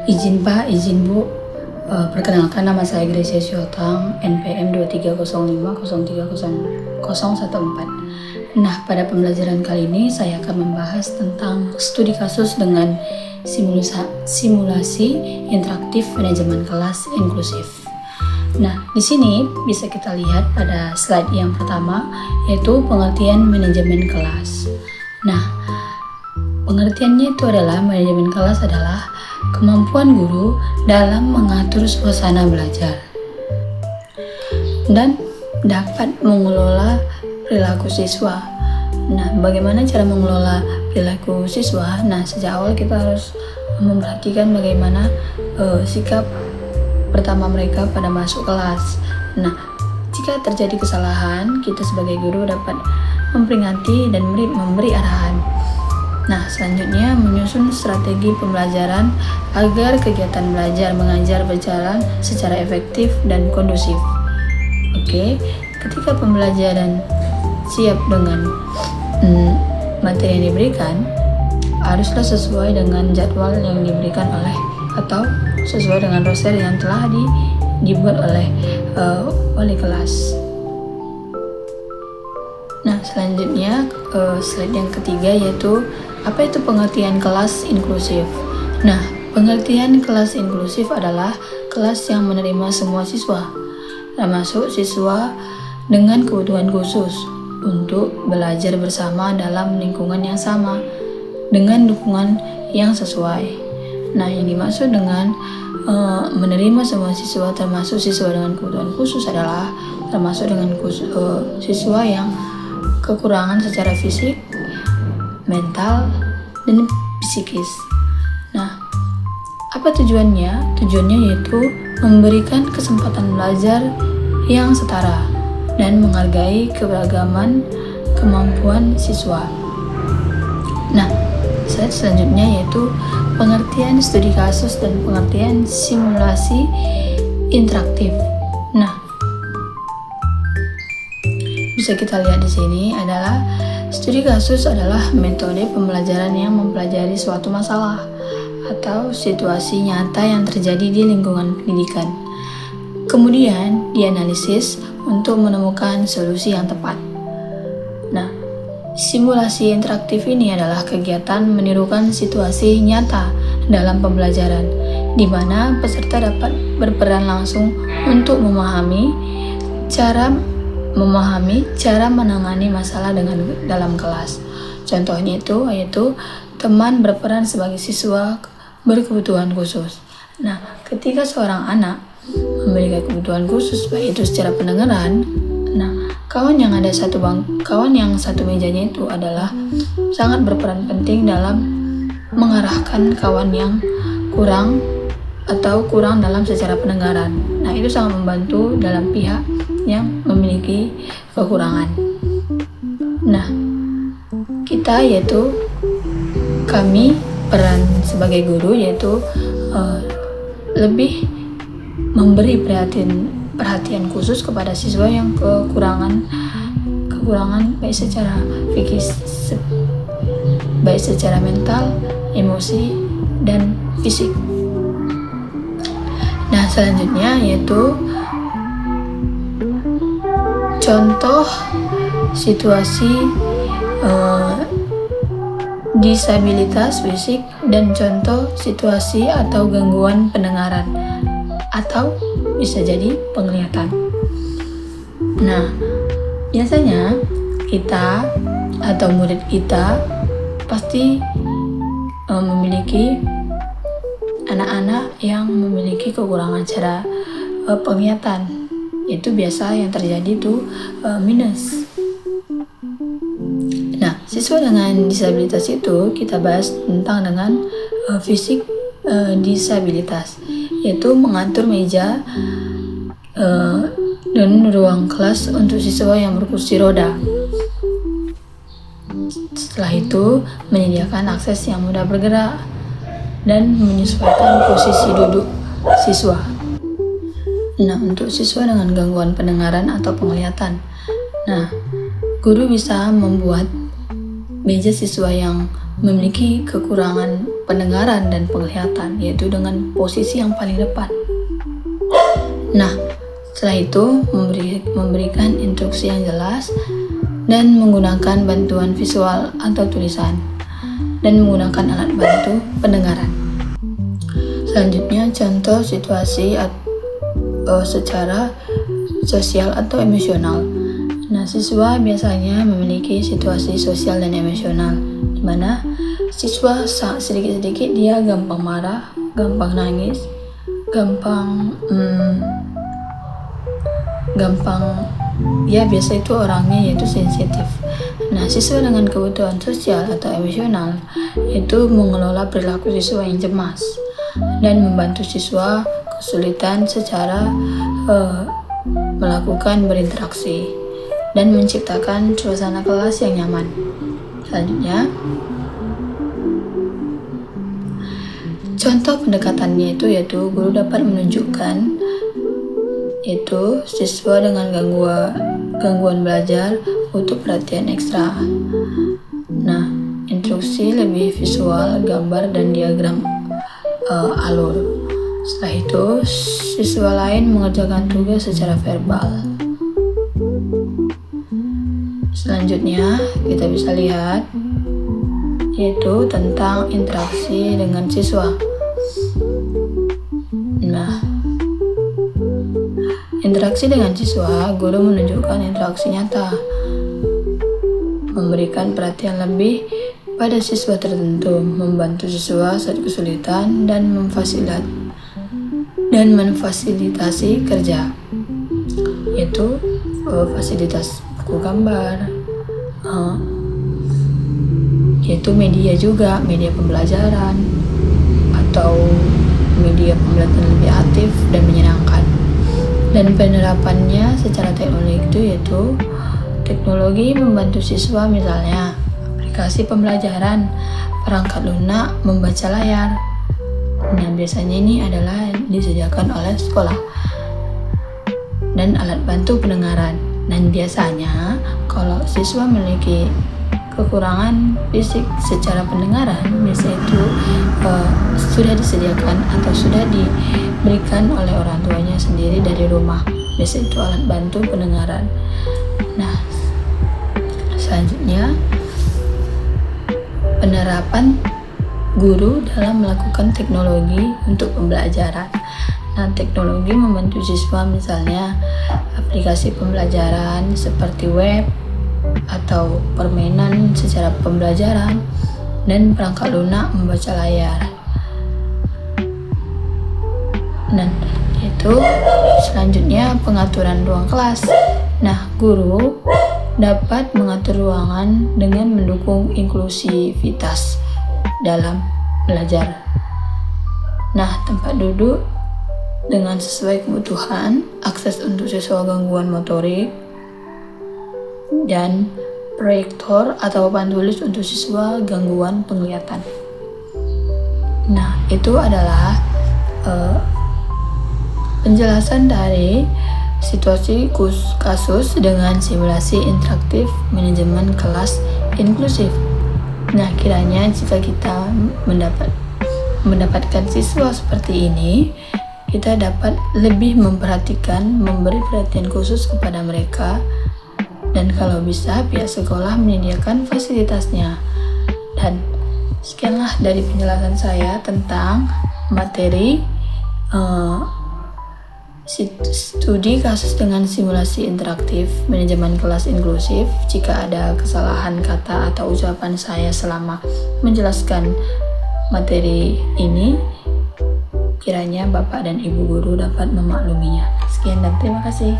Izin Pak, izin Bu. Perkenalkan, nama saya Gracia Syotang, NPM 23050303014. Nah, pada pembelajaran kali ini saya akan membahas tentang studi kasus dengan simulasi interaktif manajemen kelas inklusif. Nah, di sini bisa kita lihat pada slide yang pertama, yaitu pengertian manajemen kelas. Nah, pengertiannya itu adalah manajemen kelas adalah kemampuan guru dalam mengatur suasana belajar dan dapat mengelola perilaku siswa. Nah, bagaimana cara mengelola perilaku siswa? Nah, sejak awal kita harus memperhatikan bagaimana sikap pertama mereka pada masuk kelas. Nah, jika terjadi kesalahan, kita sebagai guru dapat memperingati dan memberi arahan. Nah, selanjutnya menyusun strategi pembelajaran agar kegiatan belajar mengajar berjalan secara efektif dan kondusif. Oke, ketika pembelajaran siap dengan materi yang diberikan, haruslah sesuai dengan jadwal yang diberikan atau sesuai dengan roster yang telah dibuat oleh wali kelas. Nah, selanjutnya slide yang ketiga, yaitu apa itu pengertian kelas inklusif. Nah, pengertian kelas inklusif adalah kelas yang menerima semua siswa, termasuk siswa dengan kebutuhan khusus, untuk belajar bersama dalam lingkungan yang sama dengan dukungan yang sesuai. Nah, yang dimaksud dengan menerima semua siswa, termasuk siswa dengan kebutuhan khusus, adalah termasuk dengan siswa yang kekurangan secara fisik, mental, dan psikis. Nah, apa tujuannya? Tujuannya yaitu memberikan kesempatan belajar yang setara dan menghargai keberagaman kemampuan siswa. Nah, slide selanjutnya yaitu pengertian studi kasus dan pengertian simulasi interaktif. Nah, bisa kita lihat di sini adalah studi kasus adalah metode pembelajaran yang mempelajari suatu masalah atau situasi nyata yang terjadi di lingkungan pendidikan. Kemudian dianalisis untuk menemukan solusi yang tepat. Nah, simulasi interaktif ini adalah kegiatan menirukan situasi nyata dalam pembelajaran, di mana peserta dapat berperan langsung untuk memahami cara menangani masalah dalam kelas. Contohnya yaitu teman berperan sebagai siswa berkebutuhan khusus. Nah, ketika seorang anak memiliki kebutuhan khusus, baik itu secara pendengaran, nah, kawan yang satu mejanya itu adalah sangat berperan penting dalam mengarahkan kawan yang kurang dalam secara pendengaran. Nah, itu sangat membantu dalam pihak yang memiliki kekurangan. Nah, kami peran sebagai guru yaitu lebih memberi perhatian khusus kepada siswa yang kekurangan baik secara mental, emosi, dan fisik. Nah, selanjutnya yaitu contoh situasi disabilitas fisik dan contoh situasi atau gangguan pendengaran atau bisa jadi penglihatan. Nah, biasanya kita atau murid kita pasti memiliki anak-anak yang memiliki kekurangan secara penglihatan. Itu biasa yang terjadi minus. Nah, siswa dengan disabilitas itu kita bahas tentang dengan fisik disabilitas, yaitu mengatur meja dan ruang kelas untuk siswa yang berkursi roda. Setelah itu, menyediakan akses yang mudah bergerak dan menyesuaikan posisi duduk siswa. Nah, untuk siswa dengan gangguan pendengaran atau penglihatan, nah, guru bisa membuat meja siswa yang memiliki kekurangan pendengaran dan penglihatan, yaitu dengan posisi yang paling depan. Nah, setelah itu memberikan instruksi yang jelas dan menggunakan bantuan visual atau tulisan dan menggunakan alat bantu pendengaran. Selanjutnya, contoh situasi secara sosial atau emosional. Nah, siswa biasanya memiliki situasi sosial dan emosional, di mana siswa sedikit-sedikit dia gampang marah, gampang nangis, gampang ya biasa itu orangnya yaitu sensitif. Nah, siswa dengan kebutuhan sosial atau emosional itu mengelola perilaku siswa yang cemas dan membantu siswa kesulitan secara melakukan berinteraksi dan menciptakan suasana kelas yang nyaman. Selanjutnya, contoh pendekatannya yaitu guru dapat menunjukkan siswa dengan gangguan belajar untuk perhatian ekstra. Nah, instruksi lebih visual, gambar dan diagram alur. Setelah itu, siswa lain mengerjakan tugas secara verbal. Selanjutnya, kita bisa lihat yaitu tentang interaksi dengan siswa. Nah, interaksi dengan siswa, guru menunjukkan interaksi nyata, memberikan perhatian lebih pada siswa tertentu, membantu siswa saat kesulitan dan memfasilitasi kerja, yaitu fasilitas buku gambar, yaitu media pembelajaran atau media pembelajaran lebih aktif dan menyenangkan. Dan penerapannya secara teknologi itu yaitu teknologi membantu siswa, misalnya aplikasi pembelajaran, perangkat lunak, membaca layar. Nah, biasanya ini adalah disediakan oleh sekolah dan alat bantu pendengaran. Dan biasanya kalau siswa memiliki kekurangan fisik secara pendengaran, biasanya itu sudah disediakan atau sudah diberikan oleh orang tuanya sendiri dari rumah. Biasanya itu alat bantu pendengaran. Nah, selanjutnya penerapan guru dalam melakukan teknologi untuk pembelajaran. Nah, teknologi membantu siswa, misalnya aplikasi pembelajaran seperti web atau permainan secara pembelajaran dan perangkat lunak membaca layar. Dan itu selanjutnya pengaturan ruang kelas. Nah, guru dapat mengatur ruangan dengan mendukung inklusivitas dalam belajar. Nah, tempat duduk dengan sesuai kebutuhan, akses untuk siswa gangguan motorik, dan proyektor atau papan tulis untuk siswa gangguan penglihatan. Nah, itu adalah penjelasan dari situasi kasus dengan simulasi interaktif manajemen kelas inklusif. Nah, kiranya jika kita mendapatkan siswa seperti ini, kita dapat lebih memberi perhatian khusus kepada mereka, dan kalau bisa pihak sekolah menyediakan fasilitasnya. Dan sekianlah dari penjelasan saya tentang materi studi kasus dengan simulasi interaktif manajemen kelas inklusif. Jika ada kesalahan kata atau ucapan saya selama menjelaskan materi ini, kiranya Bapak dan Ibu guru dapat memakluminya. Sekian dan terima kasih.